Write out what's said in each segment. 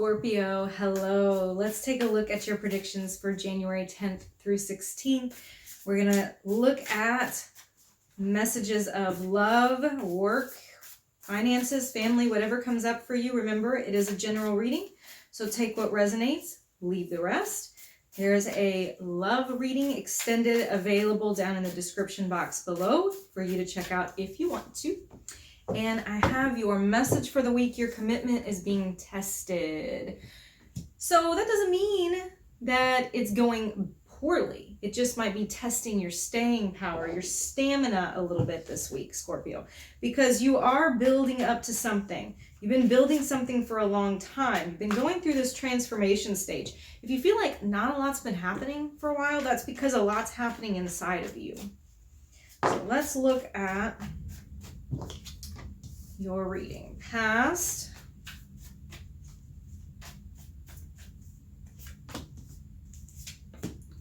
Scorpio, hello. Let's take a look at your predictions for January 10th through 16th. We're going to look at messages of love, work, finances, family, whatever comes up for you. Remember, it is a general reading, so take what resonates, leave the rest. There's a love reading extended available down in the description box below for you to check out if you want to. And I have your message for the week. Your commitment is being tested. So that doesn't mean that it's going poorly. It just might be testing your staying power, your stamina a little bit this week, Scorpio, because you are building up to something. You've been building something for a long time. You've been going through this transformation stage. If you feel like not a lot's been happening for a while, that's because a lot's happening inside of you. So let's look at your reading. Past,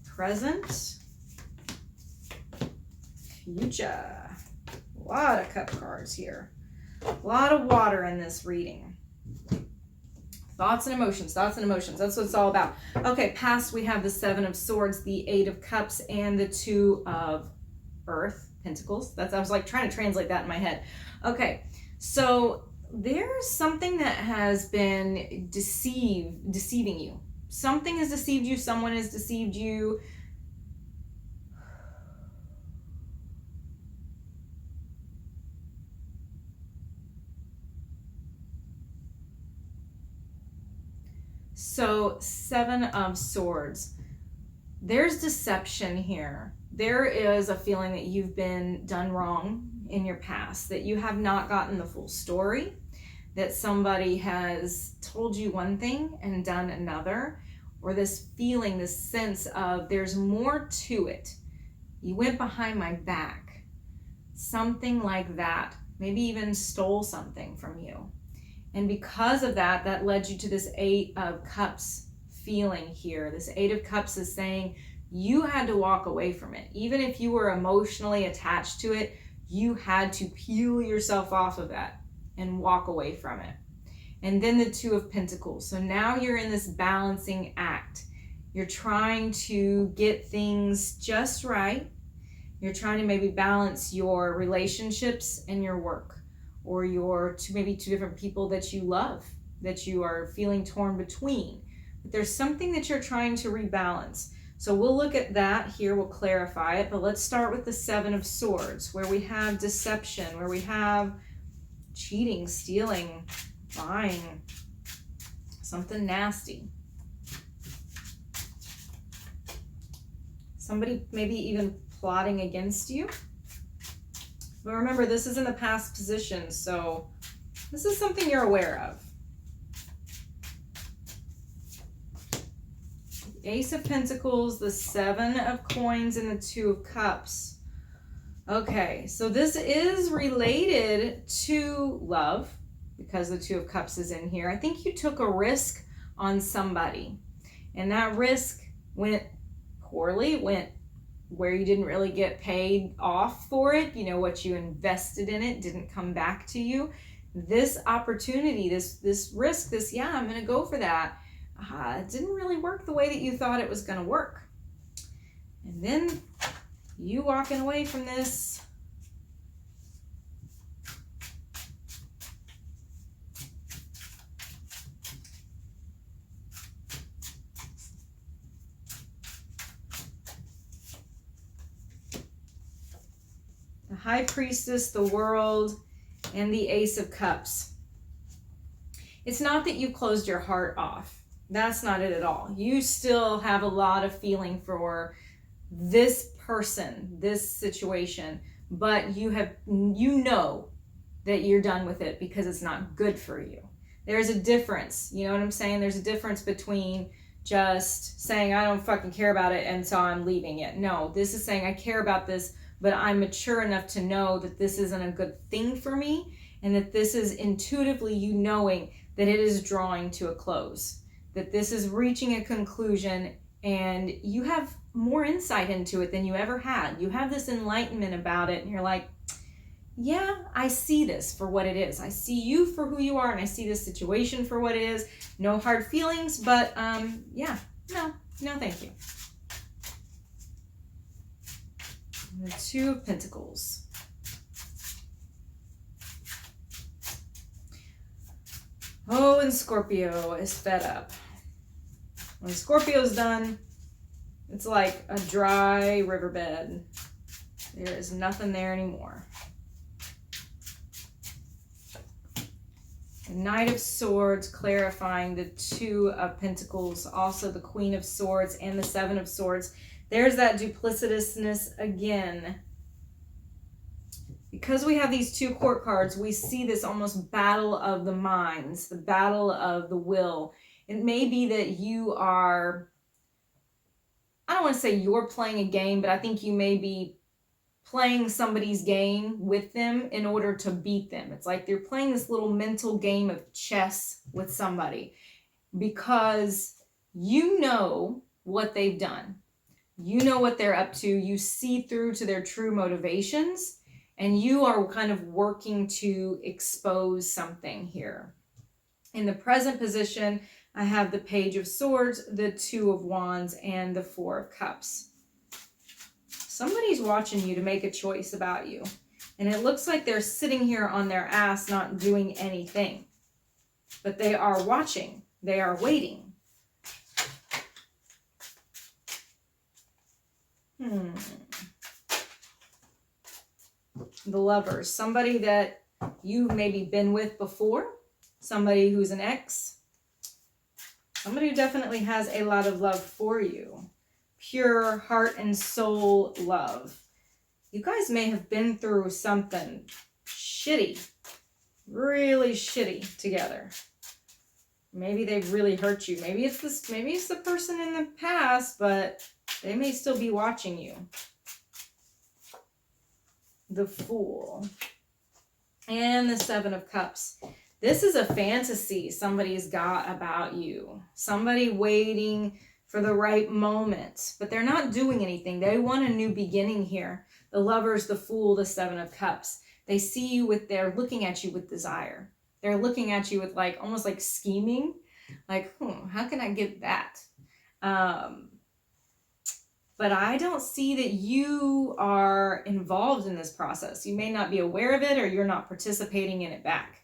present, future. A lot of cup cards here. A lot of water in this reading. Thoughts and emotions, thoughts and emotions. That's what it's all about. Okay, past, we have the Seven of Swords, the Eight of Cups, and the Two of Earth, Pentacles. I was like trying to translate that in my head. Okay, so there's something that has been deceiving you. Something has deceived you. Someone has deceived you. So, Seven of Swords. There's deception here. There is a feeling that you've been done wrong in your past, that you have not gotten the full story, that somebody has told you one thing and done another, or this feeling, this sense of there's more to it. You went behind my back. Something like that. Maybe even stole something from you. And because of that, that led you to this Eight of Cups feeling here. This Eight of Cups is saying you had to walk away from it. Even if you were emotionally attached to it, you had to peel yourself off of that and walk away from it. And then the Two of Pentacles. So now you're in this balancing act. You're trying to get things just right. You're trying to maybe balance your relationships and your work, or your maybe two different people that you love, that you are feeling torn between. But there's something that you're trying to rebalance. So we'll look at that here, we'll clarify it, but let's start with the Seven of Swords, where we have deception, where we have cheating, stealing, lying, something nasty. Somebody maybe even plotting against you. But remember, this is in the past position, so this is something you're aware of. Ace of Pentacles, the Seven of Coins, and the Two of Cups. Okay, so this is related to love because the Two of Cups is in here. I think you took a risk on somebody, and that risk went poorly, went where you didn't really get paid off for it. You know, what you invested in it didn't come back to you. This opportunity, this risk, I'm going to go for that. It didn't really work the way that you thought it was going to work. And then you walking away from this. The High Priestess, the World, and the Ace of Cups. It's not that you closed your heart off. That's not it at all. You still have a lot of feeling for this person, this situation, but you know that you're done with it because it's not good for you. There's a difference. You know what I'm saying? There's a difference between just saying, I don't fucking care about it, and so I'm leaving it. No, this is saying, I care about this, but I'm mature enough to know that this isn't a good thing for me, and that this is intuitively you knowing that it is drawing to a close, that this is reaching a conclusion, and you have more insight into it than you ever had. You have this enlightenment about it, and you're like, yeah, I see this for what it is. I see you for who you are, and I see this situation for what it is. No hard feelings, but yeah, no, thank you. The Two of Pentacles. Oh, and Scorpio is fed up. When Scorpio's done, it's like a dry riverbed. There is nothing there anymore. The Knight of Swords clarifying the Two of Pentacles, also the Queen of Swords and the Seven of Swords. There's that duplicitousness again. Because we have these two court cards, we see this almost battle of the minds, the battle of the will. It may be that you are, I don't want to say you're playing a game, but I think you may be playing somebody's game with them in order to beat them. It's like they're playing this little mental game of chess with somebody because you know what they've done. You know what they're up to. You see through to their true motivations, and you are kind of working to expose something here. In the present position, I have the Page of Swords, the Two of Wands, and the Four of Cups. Somebody's watching you to make a choice about you. And it looks like they're sitting here on their ass not doing anything. But they are watching. They are waiting. The Lovers. Somebody that you've maybe been with before. Somebody who's an ex. Somebody who definitely has a lot of love for you. Pure heart and soul love. You guys may have been through something shitty, really shitty together. Maybe they've really hurt you. Maybe it's the person in the past, but they may still be watching you. The Fool. And the Seven of Cups. This is a fantasy somebody's got about you. Somebody waiting for the right moment, but they're not doing anything. They want a new beginning here. The Lovers, the Fool, the Seven of Cups. They see you they're looking at you with desire. They're looking at you with like, almost like scheming. Like, how can I get that? But I don't see that you are involved in this process. You may not be aware of it, or you're not participating in it back.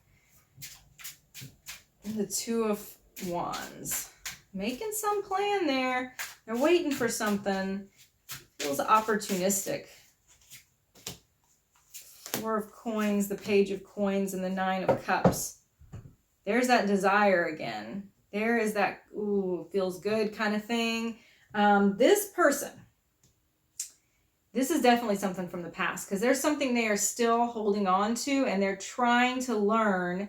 And the Two of Wands. Making some plan there. They're waiting for something. Feels opportunistic. Four of Coins, the Page of Coins, and the Nine of Cups. There's that desire again. There is that, ooh, feels good kind of thing. This person, this is definitely something from the past, because there's something they are still holding on to, and they're trying to learn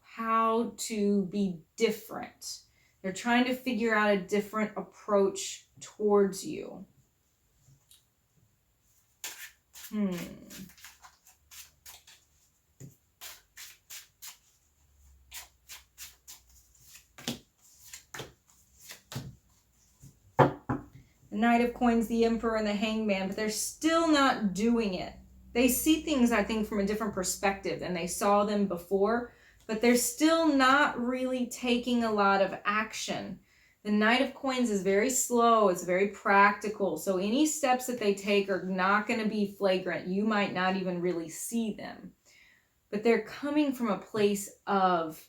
how to be different. They're trying to figure out a different approach towards you. The Knight of Coins, the Emperor, and the Hangman, but they're still not doing it. They see things, I think, from a different perspective than they saw them before, but they're still not really taking a lot of action. The Knight of Coins is very slow. It's very practical. So any steps that they take are not going to be flagrant. You might not even really see them. But they're coming from a place of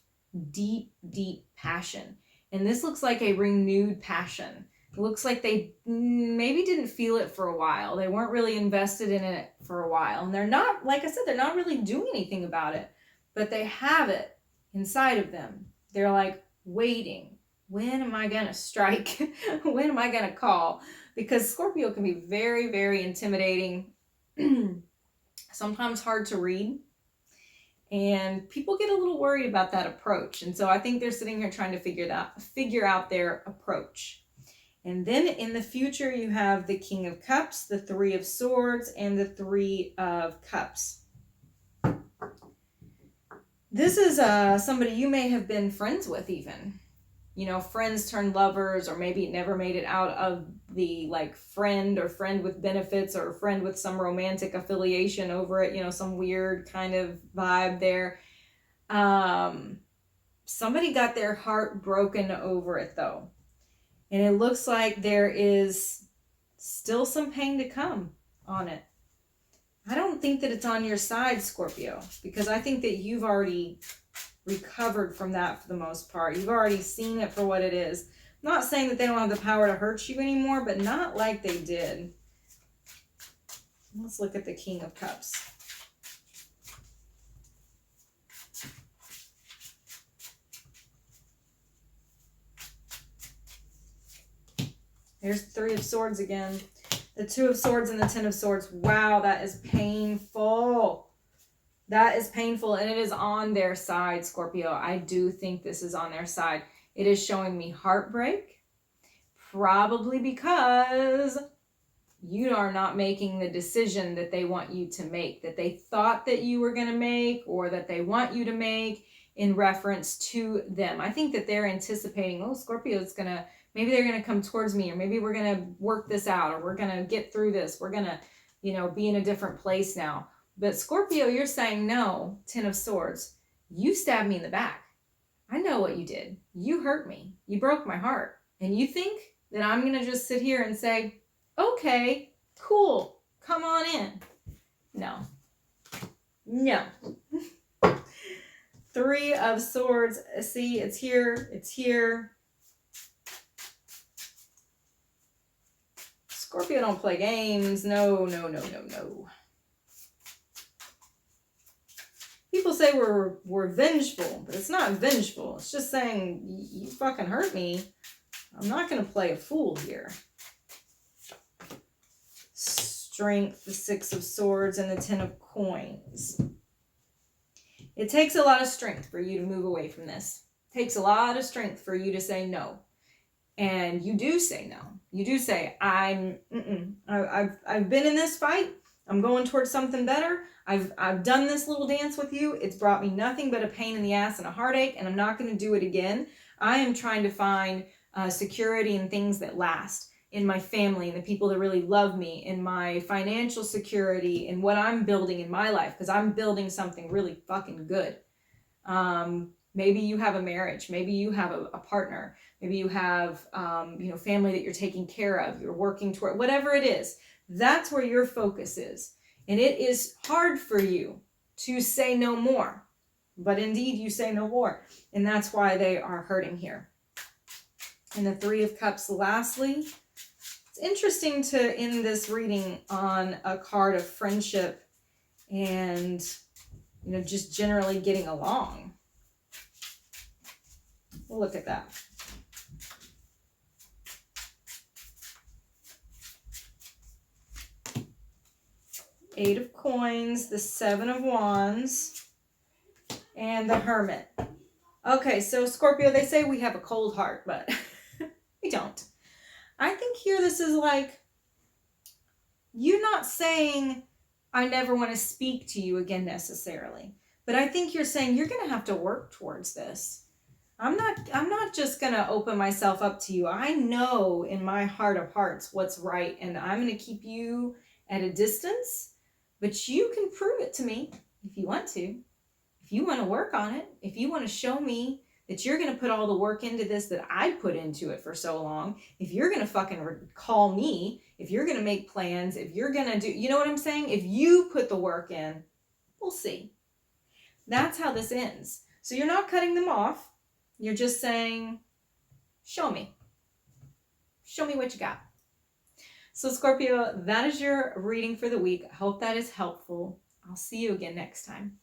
deep, deep passion. And this looks like a renewed passion. It looks like they maybe didn't feel it for a while. They weren't really invested in it for a while. And they're not, like I said, they're not really doing anything about it. But they have it inside of them. They're like waiting. When am I going to strike? When am I going to call? Because Scorpio can be very, very intimidating. Sometimes hard to read. And people get a little worried about that approach. And so I think they're sitting here trying to figure out their approach. And then in the future, you have the King of Cups, the Three of Swords, and the Three of Cups. This is somebody you may have been friends with even. You know, friends turned lovers, or maybe it never made it out of the like friend or friend with benefits or friend with some romantic affiliation over it, you know, some weird kind of vibe there. Somebody got their heart broken over it though. And it looks like there is still some pain to come on it. I don't think that it's on your side, Scorpio, because I think that you've already recovered from that for the most part. You've already seen it for what it is. I'm not saying that they don't have the power to hurt you anymore, but not like they did. Let's look at the King of Cups. There's the Three of Swords again. The Two of Swords and the Ten of Swords. Wow, that is painful. That is painful, and it is on their side, Scorpio. I do think this is on their side. It is showing me heartbreak, probably because you are not making the decision that they want you to make, that they thought that you were going to make, or that they want you to make in reference to them. I think that they're anticipating, oh, Scorpio's going to, maybe they're going to come towards me, or maybe we're going to work this out, or we're going to get through this. We're going to, you know, be in a different place now. But Scorpio, you're saying, no, Ten of Swords, you stabbed me in the back. I know what you did. You hurt me. You broke my heart. And you think that I'm going to just sit here and say, okay, cool, come on in. No. No. Three of Swords. See, it's here. It's here. Scorpio don't play games. No, no, no, no, no. People say we're vengeful, but it's not vengeful. It's just saying, you fucking hurt me. I'm not going to play a fool here. Strength, the Six of Swords, and the Ten of Coins. It takes a lot of strength for you to move away from this. It takes a lot of strength for you to say no. And you do say no. You do say, I've been in this fight. I'm going towards something better. I've done this little dance with you. It's brought me nothing but a pain in the ass and a heartache, and I'm not going to do it again. I am trying to find security in things that last, in my family, and the people that really love me, in my financial security, in what I'm building in my life, because I'm building something really fucking good. Maybe you have a marriage. Maybe you have a partner. Maybe you have family that you're taking care of. You're working toward, whatever it is. That's where your focus is. And it is hard for you to say no more. But indeed, you say no more. And that's why they are hurting here. And the Three of Cups, lastly. It's interesting to end this reading on a card of friendship and, just generally getting along. We'll look at that. Eight of Coins, the Seven of Wands, and the Hermit. Okay, so Scorpio, they say we have a cold heart, but we don't. I think here this is like, you're not saying, I never want to speak to you again necessarily. But I think you're saying you're going to have to work towards this. I'm not just going to open myself up to you. I know in my heart of hearts what's right, and I'm going to keep you at a distance. But you can prove it to me if you want to. If you want to work on it, if you want to show me that you're going to put all the work into this that I put into it for so long, if you're going to fucking call me, if you're going to make plans, if you're going to do, you know what I'm saying? If you put the work in, we'll see. That's how this ends. So you're not cutting them off. You're just saying, show me. Show me what you got. So Scorpio, that is your reading for the week. I hope that is helpful. I'll see you again next time.